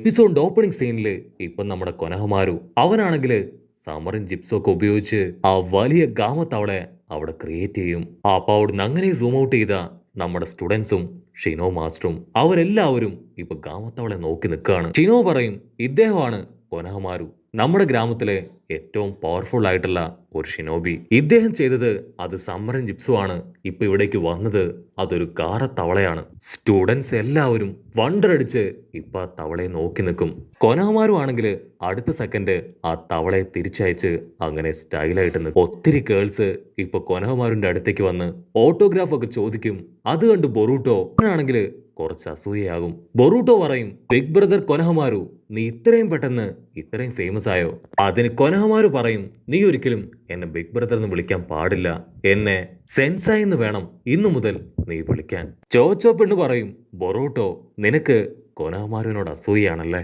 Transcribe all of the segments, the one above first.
എപ്പിസോഡിന്റെ opening സീനില് ഇപ്പൊ നമ്മുടെ കൊനഹമാരു അവനാണെങ്കില് സമറും ജിപ്സും ഒക്കെ ഉപയോഗിച്ച് ആ വലിയ ഗാമത്തവളെ അവിടെ ക്രിയേറ്റ് ചെയ്യും. അപ്പൊ അവിടുന്ന് അങ്ങനെ സൂം ഔട്ട് ചെയ്ത നമ്മുടെ സ്റ്റുഡൻസും ഷിനോ മാസ്റ്ററും അവരെല്ലാവരും ഇപ്പൊ ഗാമത്തവളെ നോക്കി നിൽക്കുകയാണ്. ഷിനോ പറയും ഇദ്ദേഹമാണ് കൊനഹമാരു, നമ്മുടെ ഗ്രാമത്തിലെ ഏറ്റവും പവർഫുൾ ആയിട്ടുള്ള ഒരു ഷിനോബി. ഇദ്ദേഹം ചെയ്തത് അത് സമ്മറും ജിപ്സും ആണ്. ഇപ്പൊ ഇവിടേക്ക് വന്നത് അതൊരു കാറ തവളയാണ്. സ്റ്റുഡൻസ് എല്ലാവരും വണ്ടർ അടിച്ച് ഇപ്പൊ ആ തവളയെ നോക്കി നിൽക്കും. കൊനഹമാരു ആണെങ്കിൽ അടുത്ത സെക്കൻഡ് ആ തവളയെ തിരിച്ചയച്ച് അങ്ങനെ സ്റ്റൈലായിട്ട് നിൽക്കും. ഒത്തിരി ഗേൾസ് ഇപ്പൊ കൊനഹമാരുന്റെ അടുത്തേക്ക് വന്ന് ഓട്ടോഗ്രാഫ് ഒക്കെ ചോദിക്കും. അത് കണ്ട് ബൊറൂട്ടോ ആണെങ്കിൽ കുറച്ച് അസൂയയാകും. ബൊറൂട്ടോ പറയും ബിഗ് ബ്രദർ കൊനഹമാരു, നീ ഇത്രയും പെട്ടെന്ന് ഇത്രയും ഫേമസ് ആയോ? അതിന് കൊനഹമാരു പറയും നീ ഒരിക്കലും എന്നെ ബിഗ് ബ്രദർ എന്ന് വിളിക്കാൻ പാടില്ല, എന്നെ സെൻസായി എന്ന് വേണം ഇന്നു മുതൽ നീ വിളിക്കാൻ. ചോച്ചോ പെണ്ണ് പറയും ബൊറൂട്ടോ നിനക്ക് കൊനഹമാരുവിനോട് അസൂയാണല്ലേ?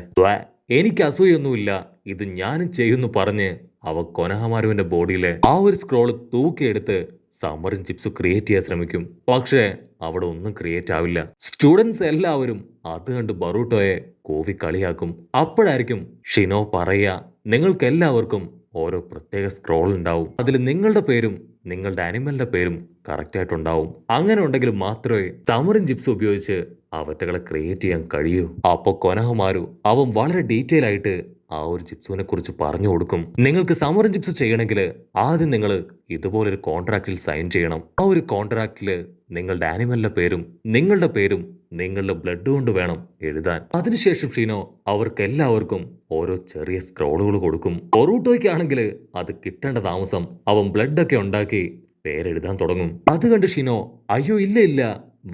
എനിക്ക് അസൂയൊന്നുമില്ല, ഇത് ഞാനും ചെയ്യുന്നു പറഞ്ഞ് അവ കൊനഹമാരുവിന്റെ ബോഡിയിലെ ആ ഒരു സ്ക്രോള് തൂക്കിയെടുത്ത് സമ്മറും ചിപ്സ് ക്രിയേറ്റ് ചെയ്യാൻ ശ്രമിക്കും. പക്ഷേ അവിടെ ഒന്നും ക്രിയേറ്റ് ആവില്ല. സ്റ്റുഡൻസ് എല്ലാവരും അത് കണ്ട് ബറൂട്ടോയെ കോവി കളിയാക്കും. അപ്പോഴായിരിക്കും ഷിനോ പറയുക നിങ്ങൾക്ക് എല്ലാവർക്കും ഓരോ പ്രത്യേക സ്ക്രോൾ ഉണ്ടാവും, അതിൽ നിങ്ങളുടെ പേരും നിങ്ങളുടെ അനിമലിന്റെ പേരും കറക്റ്റ് ആയിട്ടുണ്ടാവും. അങ്ങനെ ഉണ്ടെങ്കിൽ മാത്രമേ സമറും ചിപ്സ് ഉപയോഗിച്ച് അവറ്റകളെ ക്രിയേറ്റ് ചെയ്യാൻ കഴിയൂ. അപ്പൊ കൊനഹമാരു അവൻ വളരെ ഡീറ്റെയിൽ ആയിട്ട് ആ ഒരു ചിപ്സുവിനെ കുറിച്ച് പറഞ്ഞു കൊടുക്കും. നിങ്ങൾക്ക് സമറും ചിപ്സ് ചെയ്യണമെങ്കിൽ ആദ്യം നിങ്ങൾ ഇതുപോലൊരു കോൺട്രാക്റ്റിൽ സൈൻ ചെയ്യണം. ആ ഒരു കോൺട്രാക്റ്റില് നിങ്ങളുടെ ആനിമലിന്റെ പേരും നിങ്ങളുടെ പേരും നിങ്ങളുടെ ബ്ലഡ് കൊണ്ട് വേണം എഴുതാൻ. അതിനുശേഷം ഷീനോ അവർക്ക് എല്ലാവർക്കും ഓരോ ചെറിയ സ്ക്രോളുകൾ കൊടുക്കും. ബൊറൂട്ടോയ്ക്കാണെങ്കിൽ അത് കിട്ടേണ്ട താമസം അവൻ ബ്ലഡ് ഒക്കെ ഉണ്ടാക്കി പേരെഴുതാൻ തുടങ്ങും. അത് കണ്ട് ഷിനോ അയ്യോ ഇല്ല ഇല്ല,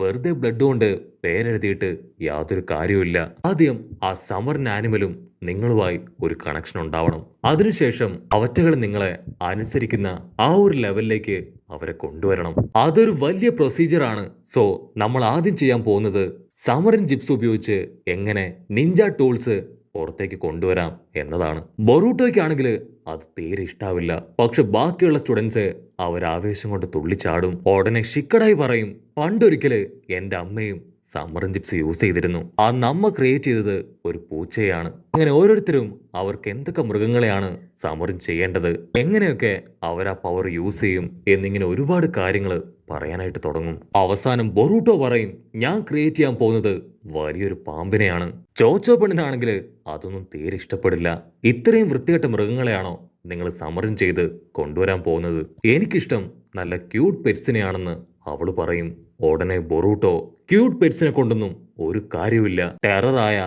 വെറുതെ ബ്ലഡ് കൊണ്ട് പേരെഴുതിയിട്ട് യാതൊരു കാര്യവുമില്ല. ആദ്യം ആ സമറിന് ആനിമലും നിങ്ങളുമായി ഒരു കണക്ഷൻ ഉണ്ടാവണം. അതിനുശേഷം അവറ്റകൾ നിങ്ങളെ അനുസരിക്കുന്ന ആ ഒരു ലെവലിലേക്ക് അവരെ കൊണ്ടുവരണം. അതൊരു വലിയ പ്രൊസീജിയർ ആണ്. സോ നമ്മൾ ആദ്യം ചെയ്യാൻ പോകുന്നത് സമറിൻ ജിപ്സ് ഉപയോഗിച്ച് എങ്ങനെ നിഞ്ച ടൂൾസ് പുറത്തേക്ക് കൊണ്ടുവരാം എന്നതാണ്. ബൊറൂട്ടോയ്ക്കാണെങ്കിൽ അത് തീരെ ഇഷ്ടാവില്ല. പക്ഷെ ബാക്കിയുള്ള സ്റ്റുഡൻസ് അവരാവേശം കൊണ്ട് തുള്ളിച്ചാടും. ഉടനെ ഷിക്കടായി പറയും പണ്ടൊരിക്കല് എന്റെ അമ്മയും സമ്മറും ചിപ്സ് യൂസ് ചെയ്തിരുന്നു. ആ നമ്മ ക്രിയേറ്റ് ചെയ്തത് ഒരു പൂച്ചയാണ്. അങ്ങനെ ഓരോരുത്തരും അവർക്ക് എന്തൊക്കെ മൃഗങ്ങളെയാണ് സമ്മറും ചെയ്യേണ്ടത്, എങ്ങനെയൊക്കെ അവർ ആ പവർ യൂസ് ചെയ്യും എന്നിങ്ങനെ ഒരുപാട് കാര്യങ്ങൾ പറയാനായിട്ട് തുടങ്ങും. അവസാനം ബൊറൂട്ടോ പറയും ഞാൻ ക്രിയേറ്റ് ചെയ്യാൻ പോകുന്നത് വലിയൊരു പാമ്പിനെയാണ്. ചോച്ചോ പെണ്ണിനാണെങ്കിൽ അതൊന്നും തീരെ ഇഷ്ടപ്പെടില്ല. ഇത്രയും വൃത്തികെട്ട മൃഗങ്ങളെയാണോ നിങ്ങൾ സമരം ചെയ്ത് കൊണ്ടുവരാൻ പോകുന്നത്? എനിക്കിഷ്ടം നല്ല ക്യൂട്ട് പെറ്റ്സിനെയാണെന്ന് അവള് പറയും. ഉടനെ ബൊറൂട്ടോ ക്യൂട്ട് പെറ്റ്സിനെ കൊണ്ടൊന്നും ഒരു കാര്യമില്ല, ടെററായ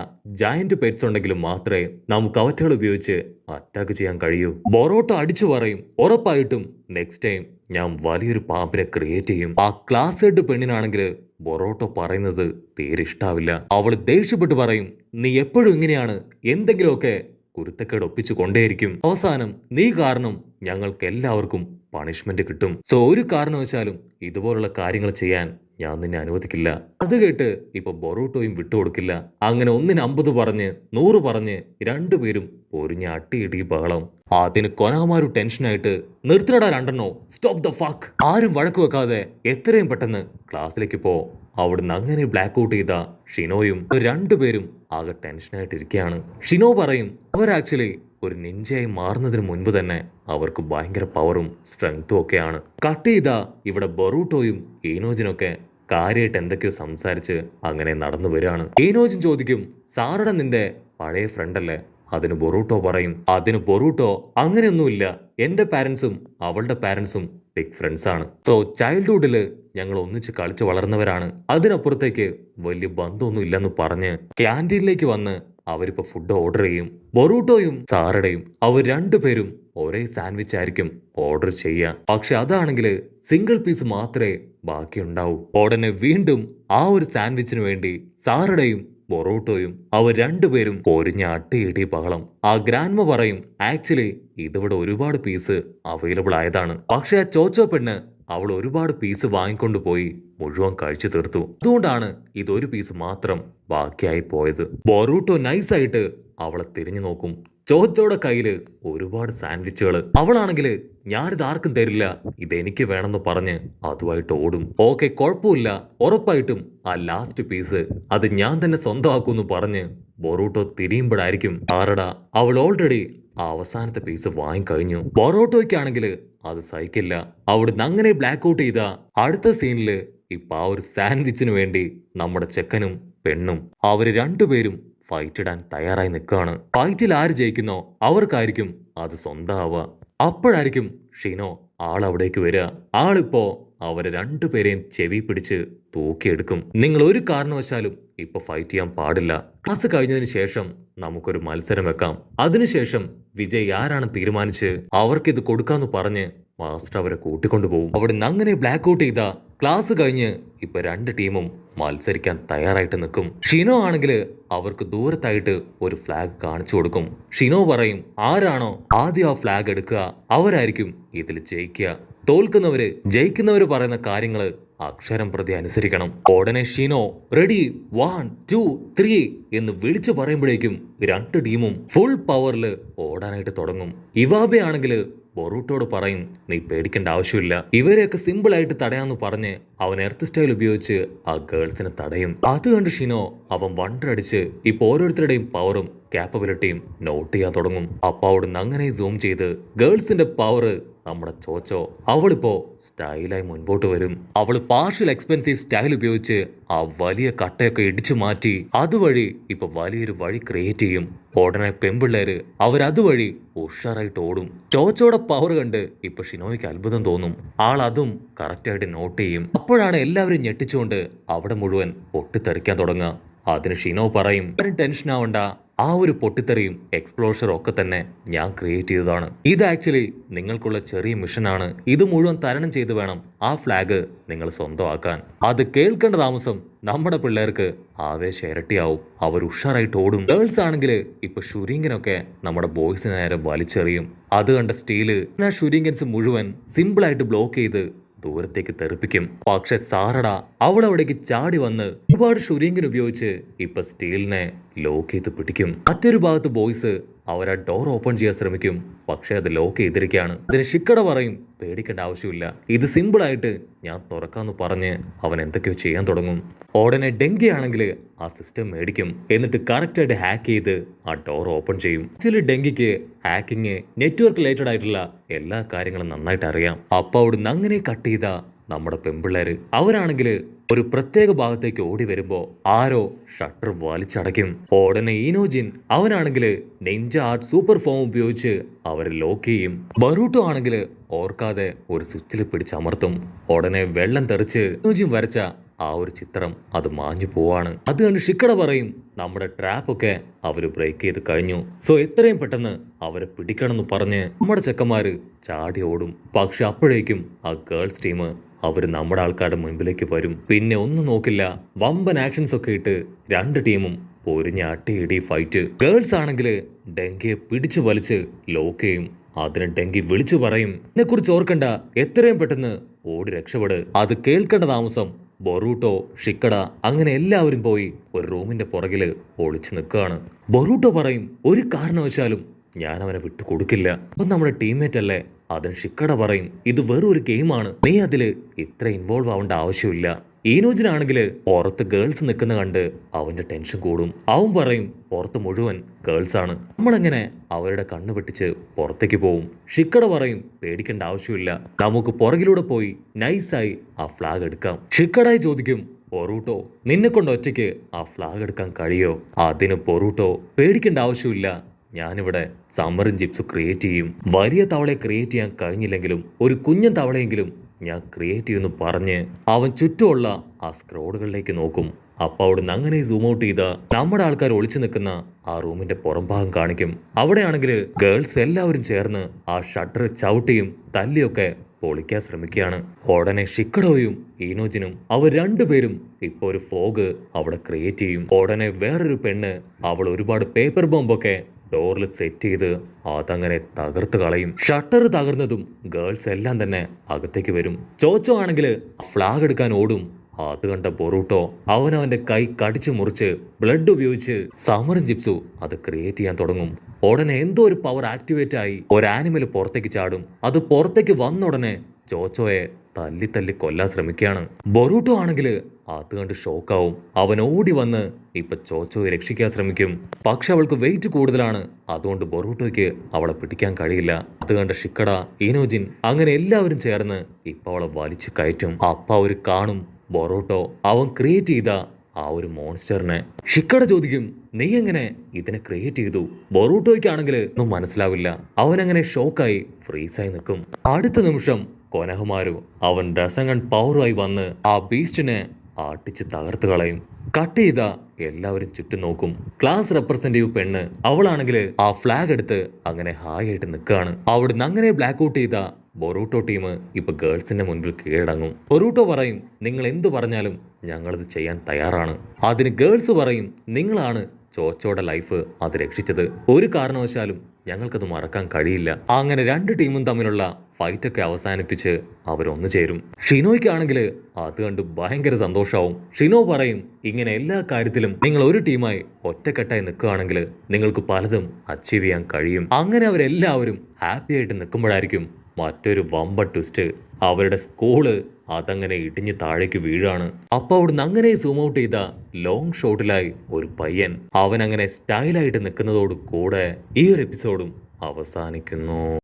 ജയന്റ് പെറ്റ്സ് ഉണ്ടെങ്കിലും മാത്രമേ നമുക്ക് അവറ്റകൾ ഉപയോഗിച്ച് അറ്റാക്ക് ചെയ്യാൻ കഴിയൂ. ബൊറോട്ടോ അടിച്ചു പറയും ഉറപ്പായിട്ടും നെക്സ്റ്റ് ടൈം ഞാൻ വലിയൊരു പാമ്പിനെ ക്രിയേറ്റ് ചെയ്യും. ആ ക്ലാസ് ഹെഡ് പെണ്ണിനാണെങ്കിൽ ബൊറോട്ടോ പറയുന്നത് തീരെ ഇഷ്ടാവില്ല. അവള് ദേഷ്യപ്പെട്ട് പറയും നീ എപ്പോഴും ഇങ്ങനെയാണ്, എന്തെങ്കിലുമൊക്കെ കുരുത്തക്കേട് ഒപ്പിച്ചു കൊണ്ടേയിരിക്കും. അവസാനം നീ കാരണം ഞങ്ങൾക്ക് എല്ലാവർക്കും പണിഷ്മെന്റ് കിട്ടും. സോ ഒരു കാരണവശാലും ഇതുപോലുള്ള കാര്യങ്ങൾ ചെയ്യാൻ ഞാൻ നിന്നെ അനുവദിക്കില്ല. അത് കേട്ട് ഇപ്പൊ ബൊറൂട്ടോയും വിട്ടുകൊടുക്കില്ല. അങ്ങനെ 1-ന് 50 പറഞ്ഞ് 100 പറഞ്ഞ് രണ്ടുപേരും പൊരിഞ്ഞ അട്ടിയിടി ബഹളം. അതിന് കൊനഹമാരു ടെൻഷനായിട്ട് നിർത്തിനടാ രണ്ടെണ്ണോ, സ്റ്റോപ്പ് ദ ഫക്ക്. ആരും വഴക്ക് വെക്കാതെ എത്രയും പെട്ടെന്ന് ക്ലാസ്സിലേക്ക് പോ. അവിടുന്ന് അങ്ങനെ ബ്ലാക്ക് ഔട്ട് ചെയ്ത ഷിനോയും രണ്ടുപേരും ആകെ ടെൻഷനായിട്ട് ഇരിക്കുകയാണ്. ഷിനോ പറയും അവർ ആക്ച്വലി ഒരു നിഞ്ചയായി മാറുന്നതിന് മുൻപ് തന്നെ അവർക്ക് ഭയങ്കര പവറും സ്ട്രെങ്തും ഒക്കെയാണ്. കട്ട് ചെയ്ത ഇവിടെ ബൊറൂട്ടോയും ഈനോജിനൊക്കെ കാര്യമായിട്ട് എന്തൊക്കെയോ സംസാരിച്ച് അങ്ങനെ നടന്നു വരികയാണ്. ഈനോജിൻ ചോദിക്കും സാറട നിന്റെ പഴയ ഫ്രണ്ട് അല്ലേ? അതിന് ബൊറൂട്ടോ പറയും അതിന് ബൊറൂട്ടോ അങ്ങനെയൊന്നുമില്ല, എന്റെ പാരന്റ്സും അവളുടെ പാരന്റ്സും ബിഗ് ഫ്രണ്ട്സ് ആണ്. സോ ചൈൽഡ്ഹുഡില് ഞങ്ങൾ ഒന്നിച്ച് കളിച്ചു വളർന്നവരാണ്, അതിനപ്പുറത്തേക്ക് വലിയ ബന്ധമൊന്നും ഇല്ലെന്ന് പറഞ്ഞ് ക്യാൻറ്റീനിലേക്ക് വന്ന് അവരിപ്പോ ഫുഡ് ഓർഡർ ചെയ്യും. ബൊറൂട്ടോയും സാറടയും അവർ രണ്ടുപേരും ഒരേ സാൻഡ്വിച്ച് ആയിരിക്കും ഓർഡർ ചെയ്യുക. പക്ഷെ അതാണെങ്കിൽ സിംഗിൾ പീസ് മാത്രമേ ബാക്കിയുണ്ടാവൂ. ഉടനെ വീണ്ടും ആ ഒരു സാൻഡ്വിച്ചിന് വേണ്ടി സാറടയും ബൊറൂട്ടോയും അവർ രണ്ടുപേരും പൊരിഞ്ഞ അട്ടിയിടി ബഹളം. ആ ഗ്രാൻഡ്മ പറയും ആക്ച്വലി ഇതിവിടെ ഒരുപാട് പീസ് അവൈലബിൾ ആയതാണ്, പക്ഷെ ആ ചോച്ചോ പെണ്ണ് അവൾ ഒരുപാട് പീസ് വാങ്ങിക്കൊണ്ട് പോയി മുഴുവൻ കഴിച്ചു തീർത്തു, അതുകൊണ്ടാണ് ഇതൊരു പീസ് മാത്രം ബാക്കിയായി പോയത്. ബൊറൂട്ടോ നൈസായിട്ട് അവളെ തിരിഞ്ഞു നോക്കും. ചോച്ചോടെ കയ്യില് ഒരുപാട് സാൻഡ്വിച്ചുകൾ. അവളാണെങ്കില് ഞാനിത് ആർക്കും തരില്ല, ഇതെനിക്ക് വേണമെന്ന് പറഞ്ഞ് അതുമായിട്ട് ഓടും. ഓക്കെ, കുഴപ്പമില്ല, ഉറപ്പായിട്ടും ആ ലാസ്റ്റ് പീസ് അത് ഞാൻ തന്നെ സ്വന്തമാക്കുമെന്ന് പറഞ്ഞ് ബൊറൂട്ടോ തിരിയുമ്പോഴായിരിക്കും ആരടാ അവൾ ഓൾറെഡി ആ അവസാനത്തെ പീസ് വാങ്ങിക്കഴിഞ്ഞു. ബൊറോട്ടോയ്ക്കാണെങ്കിൽ അത് സഹിക്കില്ല. അവിടുന്ന് അങ്ങനെ ബ്ലാക്ക് ഔട്ട് ചെയ്ത അടുത്ത സീനില് ഇപ്പൊ ആ ഒരു സാൻഡ്വിച്ചിന് വേണ്ടി നമ്മുടെ ചെക്കനും പെണ്ണും അവര് രണ്ടുപേരും ഫൈറ്റ് ഇടാൻ തയ്യാറായി നിൽക്കുകയാണ്. ഫൈറ്റിൽ ആര് ജയിക്കുന്നോ അവർക്കായിരിക്കും അത് സ്വന്തമാവുക. അപ്പോഴായിരിക്കും ഷിനോ ആളവിടേക്ക് വരിക. ആളിപ്പോ അവരെ രണ്ടുപേരെയും ചെവി പിടിച്ച് തൂക്കിയെടുക്കും. നിങ്ങൾ ഒരു കാരണവശാലും ഇപ്പൊ ഫൈറ്റ് ചെയ്യാൻ പാടില്ല. ക്ലാസ് കഴിഞ്ഞതിന് ശേഷം നമുക്കൊരു മത്സരം വെക്കാം. അതിനുശേഷം വിജയ് ആരാണ് തീരുമാനിച്ച് അവർക്കിത് കൊടുക്കാന്ന് പറഞ്ഞ് മാസ്റ്റർ അവരെ കൂട്ടിക്കൊണ്ടുപോകും. അവിടുന്ന് അങ്ങനെ ബ്ലാക്ക് ഔട്ട് ചെയ്ത ക്ലാസ് കഴിഞ്ഞ് ഇപ്പൊ രണ്ട് ടീമും മത്സരിക്കാൻ തയ്യാറായിട്ട് നിൽക്കും. ഷിനോ ആണെങ്കിൽ അവർക്ക് ദൂരത്തായിട്ട് ഒരു ഫ്ലാഗ് കാണിച്ചു കൊടുക്കും. ഷിനോ പറയും ആരാണോ ആദ്യം ആ ഫ്ലാഗ് എടുക്കുക അവരായിരിക്കും ഇതിൽ ജയിക്കുക. തോൽക്കുന്നവര് ജയിക്കുന്നവര് പറയുന്ന കാര്യങ്ങള് അക്ഷരം പ്രതി അനുസരിക്കണം. ഉടനെ ഷിനോ റെഡി 1 2 3 എന്ന് വിളിച്ചു പറയുമ്പോഴേക്കും രണ്ട് ടീമും ഫുൾ പവറിൽ ഓടാനായിട്ട് തുടങ്ങും. ഇവാബെ ആണെങ്കിൽ ബൊറൂട്ടോട് പറയും നീ പേടിക്കേണ്ട ആവശ്യമില്ല, ഇവരെയൊക്കെ സിമ്പിൾ ആയിട്ട് തടയാന്ന് പറഞ്ഞ് അവൻ എർത്ത് സ്റ്റൈൽ ഉപയോഗിച്ച് ആ ഗേൾസിനെ തടയും. അത് കണ്ട് ഷിനോ അവൻ വണ്ടർ അടിച്ച് ഇപ്പൊ ഓരോരുത്തരുടെയും പവറും കാപ്പബിലിറ്റിയും നോട്ട് ചെയ്യാൻ തുടങ്ങും. അപ്പൊ അവിടുന്ന് അങ്ങനെ സൂം ചെയ്ത് ഗേൾസിന്റെ പവർ നമ്മുടെ ചോച്ചോ അവളിപ്പോ സ്റ്റൈലായി മുൻപോട്ട് വരും. അവള് പാർഷ്യൽ എക്സ്പെൻസീവ് സ്റ്റൈൽ ഉപയോഗിച്ച് ആ വലിയ കട്ടയൊക്കെ ഇടിച്ചു മാറ്റി അതുവഴി ഇപ്പൊ വലിയൊരു വഴി ക്രിയേറ്റ് ചെയ്യും. ഉടനെ പെമ്പിള്ളേര് അവരതുവഴി ഉഷാറായിട്ട് ഓടും. ചോച്ചോടെ പവർ കണ്ട് ഇപ്പൊ ഷിനോയ്ക്ക് അത്ഭുതം തോന്നും. ആൾ അതും കറക്റ്റായിട്ട് നോട്ട് ചെയ്യും. അപ്പോഴാണ് എല്ലാവരും ഞെട്ടിച്ചുകൊണ്ട് അവിടെ മുഴുവൻ പൊട്ടിത്തെറിക്കാൻ തുടങ്ങുക. അതിന് ഷിനോ പറയും ടെൻഷൻ ആവണ്ട, ആ ഒരു പൊട്ടിത്തെറിയും എക്സ്പ്ലോഷറും ഒക്കെ തന്നെ ഞാൻ ക്രിയേറ്റ് ചെയ്തതാണ്. ഇത് ആക്ച്വലി നിങ്ങൾക്കുള്ള ചെറിയ മിഷനാണ്. ഇത് മുഴുവൻ തരണം ചെയ്ത് വേണം ആ ഫ്ലാഗ് നിങ്ങൾ സ്വന്തമാക്കാൻ. അത് കേൾക്കേണ്ട താമസം നമ്മുടെ പിള്ളേർക്ക് ആവേശം ഇരട്ടിയാവും. അവർ ഉഷാറായിട്ട് ഓടും. ഗേൾസ് ആണെങ്കിൽ ഇപ്പൊ ഷുരിങ്കനൊക്കെ നമ്മുടെ ബോയ്സിന് നേരെ വലിച്ചെറിയും. അത് കണ്ട സ്റ്റീല് ആ ഷുരിങ്കൻസ് മുഴുവൻ സിമ്പിളായിട്ട് ബ്ലോക്ക് ചെയ്ത് ദൂരത്തേക്ക് തെറിപ്പിക്കും. പക്ഷെ സാറട അവൾ അവിടേക്ക് ചാടി വന്ന് ഒരുപാട് ഷുരിങ്കൻ ഉപയോഗിച്ച് ഇപ്പൊ സ്റ്റീലിനെ ലോക്ക് ചെയ്ത് പിടിക്കും. മറ്റൊരു ഭാഗത്ത് ബോയ്സ് അവർ ആ ഡോർ ഓപ്പൺ ചെയ്യാൻ ശ്രമിക്കും. പക്ഷെ അത് ലോക്ക് ചെയ്തിരിക്കുകയാണ്. അതിന് ഷിക്കട പറയും പേടിക്കേണ്ട ആവശ്യമില്ല, ഇത് സിമ്പിൾ ആയിട്ട് ഞാൻ തുറക്കാന്ന് പറഞ്ഞ് അവൻ എന്തൊക്കെയോ ചെയ്യാൻ തുടങ്ങും. ഉടനെ ഡെങ്കി ആണെങ്കിൽ ആ സിസ്റ്റം മേടിക്കും. എന്നിട്ട് കറക്റ്റായിട്ട് ഹാക്ക് ചെയ്ത് ആ ഡോർ ഓപ്പൺ ചെയ്യും. ചില ഡെങ്കിക്ക് ഹാക്കിങ് നെറ്റ്വർക്ക് റിലേറ്റഡ് ആയിട്ടുള്ള എല്ലാ കാര്യങ്ങളും നന്നായിട്ട് അറിയാം. അപ്പൊ അവിടുന്ന് അങ്ങനെ കട്ട് ചെയ്ത നമ്മുടെ പെമ്പിള്ളേര് അവരാണെങ്കിൽ ഒരു പ്രത്യേക ഭാഗത്തേക്ക് ഓടി വരുമ്പോ ആരോ ഷട്ടർ വലിച്ചടയ്ക്കും. ഉടനെ ഈനോജിൻ അവനാണെങ്കിൽ നിഞ്ച ആർട്ട് സൂപ്പർ ഫോം ഉപയോഗിച്ച് അവരെ ലോക്ക് ചെയ്യും. ബറൂട്ടോ ആണെങ്കിൽ ഓർക്കാതെ ഒരു സ്വിച്ചിൽ പിടിച്ചമർത്തും. ഉടനെ വെള്ളം തെറിച്ച് ഈനോജിൻ വരച്ച ആ ഒരു ചിത്രം അത് മാഞ്ഞു പോവാണ്. അത് കണ്ട് ഷിക്കട പറയും നമ്മുടെ ട്രാപ്പൊക്കെ അവര് ബ്രേക്ക് ചെയ്ത് കഴിഞ്ഞു, സോ എത്രയും പെട്ടെന്ന് അവരെ പിടിക്കണമെന്ന് പറഞ്ഞ് നമ്മുടെ ചെക്കന്മാര് ചാടി ഓടും. പക്ഷെ അപ്പോഴേക്കും ആ ഗേൾസ് ടീം അവര് നമ്മുടെ ആൾക്കാരുടെ മുൻപിലേക്ക് വരും. പിന്നെ ഒന്നും നോക്കില്ല, വമ്പൻ ആക്ഷൻസ് ഒക്കെ ഇട്ട് രണ്ട് ടീമും പൊരിഞ്ഞ അട്ടിയിടി ഫൈറ്റ്. ഗേൾസ് ആണെങ്കിൽ ഡെങ്കിയെ പിടിച്ചു വലിച്ച് ലോക്ക് ചെയ്യും. അതിന് ഡെങ്കി വിളിച്ചു പറയും എന്നെ കുറിച്ച് ഓർക്കണ്ട, എത്രയും പെട്ടെന്ന് ഓടി രക്ഷപ്പെട്. അത് കേൾക്കേണ്ട താമസം ബൊറൂട്ടോ ഷിക്കട അങ്ങനെ എല്ലാവരും പോയി ഒരു റൂമിന്റെ പുറകില് ഒളിച്ചു നിൽക്കുകയാണ്. ബൊറൂട്ടോ പറയും ഒരു കാരണവശാലും ഞാൻ അവനെ വിട്ടു കൊടുക്കില്ല, അപ്പൊ നമ്മുടെ ടീംമേറ്റ് അല്ലേ. അതിന് ഷിക്കട പറയും ഇത് വെറും ഒരു ഗെയിമാണ്, നീ അതില് ഇത്ര ഇൻവോൾവ് ആവേണ്ട ആവശ്യമില്ല. ഈനോജിനാണെങ്കിൽ പുറത്ത് ഗേൾസ് നിൽക്കുന്ന കണ്ട് അവന്റെ ടെൻഷൻ കൂടും. അവൻ പറയും പുറത്ത് മുഴുവൻ ഗേൾസ് ആണ്, നമ്മളെങ്ങനെ അവരുടെ കണ്ണു വെട്ടിച്ച് പുറത്തേക്ക് പോവും. ഷിക്കട പറയും പേടിക്കേണ്ട ആവശ്യമില്ല, നമുക്ക് പുറകിലൂടെ പോയി നൈസായി ആ ഫ്ലാഗ് എടുക്കാം. ഷിക്കടായി ചോദിക്കും പൊറൂട്ടോ നിന്നെ കൊണ്ട് ഒറ്റയ്ക്ക് ആ ഫ്ലാഗ് എടുക്കാൻ കഴിയോ? അതിന് പൊറൂട്ടോ പേടിക്കേണ്ട ആവശ്യമില്ല, ഞാനിവിടെ സമ്മറിൻ ജിപ്സ് ക്രിയേറ്റ് ചെയ്യും. വലിയ തവളയെ ക്രിയേറ്റ് ചെയ്യാൻ കഴിഞ്ഞില്ലെങ്കിലും ഒരു കുഞ്ഞൻ തവളയെങ്കിലും ഞാൻ ക്രിയേറ്റ് ചെയ്യുമെന്ന് പറഞ്ഞ് അവൻ ചുറ്റുമുള്ള ആ സ്ക്രോഡുകളിലേക്ക് നോക്കും. അപ്പൊ അവിടുന്ന് അങ്ങനെ സൂം ഔട്ട് ചെയ്ത നമ്മുടെ ആൾക്കാർ ഒളിച്ചു നിൽക്കുന്ന ആ റൂമിന്റെ പുറംഭാഗം കാണിക്കും. അവിടെയാണെങ്കിൽ ഗേൾസ് എല്ലാവരും ചേർന്ന് ആ ഷട്ടർ ചവിട്ടിയും തല്ലിയൊക്കെ പൊളിക്കാൻ ശ്രമിക്കുകയാണ്. ഉടനെ ഷിക്കഡോയും ഈനോജിനും അവർ രണ്ടുപേരും ഇപ്പൊ ഒരു ഫോഗ് അവിടെ ക്രിയേറ്റ് ചെയ്യും. ഉടനെ വേറൊരു പെണ്ണ് അവൾ ഒരുപാട് പേപ്പർ ബോംബൊക്കെ ഡോറിൽ സെറ്റ് ചെയ്ത് അതങ്ങനെ തകർത്ത് കളയും. ഷട്ടർ തകർന്നതും ഗേൾസ് എല്ലാം തന്നെ അകത്തേക്ക് വരും. ചോച്ചോ ആണെങ്കിൽ ഫ്ലാഗ് എടുക്കാൻ ഓടും. അത് കണ്ട ബൊറൂട്ടോ അവനവന്റെ കൈ കടിച്ചു മുറിച്ച് ബ്ലഡ് ഉപയോഗിച്ച് സമറും ജിപ്സു അത് ക്രിയേറ്റ് ചെയ്യാൻ തുടങ്ങും. ഉടനെ എന്തോ ഒരു പവർ ആക്ടിവേറ്റ് ആയി ഒരു ആനിമൽ പുറത്തേക്ക് ചാടും. അത് പുറത്തേക്ക് വന്ന ഉടനെ ചോച്ചോയെ തല്ലി തല്ലി കൊല്ലാൻ ശ്രമിക്കുകയാണ്. ബൊറൂട്ടോ ആണെങ്കിൽ അത് കണ്ട് ഷോക്കാവും. അവൻ ഓടി വന്ന് ഇപ്പൊ ചോച്ചോയെ രക്ഷിക്കാൻ ശ്രമിക്കും. പക്ഷെ അവൾക്ക് വെയിറ്റ് കൂടുതലാണ്. അതുകൊണ്ട് ബൊറൂട്ടോയ്ക്ക് അവളെ പിടിക്കാൻ കഴിയില്ല. അത് കണ്ട ഷിക്കഡ, ഇനോജിൻ അങ്ങനെ എല്ലാവരും ചേർന്ന് ഇപ്പൊ അവളെ വലിച്ചു കയറ്റും. അപ്പ അവര് കാണും ബൊറൂട്ടോ അവൻ ക്രിയേറ്റ് ചെയ്ത ആ ഒരു മോൺസ്റ്ററിനെ. ഷിക്കഡ ചോദിക്കും, നീ എങ്ങനെ ഇതിനെ ക്രിയേറ്റ് ചെയ്തു? ബൊറൂട്ടോയ്ക്കാണെങ്കിൽ ഒന്നും മനസ്സിലാവില്ല. അവനങ്ങനെ ഷോക്കായി ഫ്രീസായി നിൽക്കും. അടുത്ത നിമിഷം കൊനഹമാരു അവൻ രസങ്ങൺ പവറുമായി വന്ന് ആ ബീസ്റ്റിനെ ആട്ടിച്ച് തകർത്ത് കളയും. കട്ട് ചെയ്ത എല്ലാവരും ചുറ്റും നോക്കും. ക്ലാസ് റെപ്രസെന്റേറ്റീവ് പെണ്ണ് അവളാണെങ്കിൽ ആ ഫ്ലാഗ് എടുത്ത് അങ്ങനെ ഹായ് ആയിട്ട് നിൽക്കുകയാണ്. അവിടുന്ന് അങ്ങനെ ബ്ലാക്ക് ഔട്ട് ചെയ്ത ബൊറൂട്ടോ ടീം ഇപ്പൊ ഗേൾസിന്റെ മുൻപിൽ കീഴടങ്ങും. ബൊറൂട്ടോ പറയും, നിങ്ങൾ എന്തു പറഞ്ഞാലും ഞങ്ങളത് ചെയ്യാൻ തയ്യാറാണ്. അതിന് ഗേൾസ് പറയും, നിങ്ങളാണ് ചോച്ചോയുടെ ലൈഫ് അത് രക്ഷിച്ചത്. ഒരു കാരണവശാലും ഞങ്ങൾക്കത് മറക്കാൻ കഴിയില്ല. അങ്ങനെ രണ്ട് ടീമും തമ്മിലുള്ള ഫൈറ്റൊക്കെ അവസാനിപ്പിച്ച് അവരൊന്നു ചേരും. ഷിനോയ്ക്കാണെങ്കിൽ അത് കണ്ട് ഭയങ്കര സന്തോഷമാവും. ഷിനോ പറയും, ഇങ്ങനെ എല്ലാ കാര്യത്തിലും നിങ്ങൾ ഒരു ടീമായി ഒറ്റക്കെട്ടായി നിൽക്കുകയാണെങ്കിൽ നിങ്ങൾക്ക് പലതും അച്ചീവ് ചെയ്യാൻ കഴിയും. അങ്ങനെ അവരെല്ലാവരും ഹാപ്പി ആയിട്ട് നിൽക്കുമ്പോഴായിരിക്കും മറ്റൊരു വമ്പ ട്വിസ്റ്റ്. അവരുടെ സ്കൂള് അതങ്ങനെ ഇടിഞ്ഞ് താഴേക്ക് വീഴാണ്. അപ്പൊ അവിടുന്ന് അങ്ങനെ സൂം ഔട്ട് ചെയ്ത ലോങ് ഷോട്ടിലായി ഒരു പയ്യൻ അവൻ അങ്ങനെ സ്റ്റൈലായിട്ട് നിൽക്കുന്നതോട് കൂടെ ഈ ഒരു എപ്പിസോഡും അവസാനിക്കുന്നു.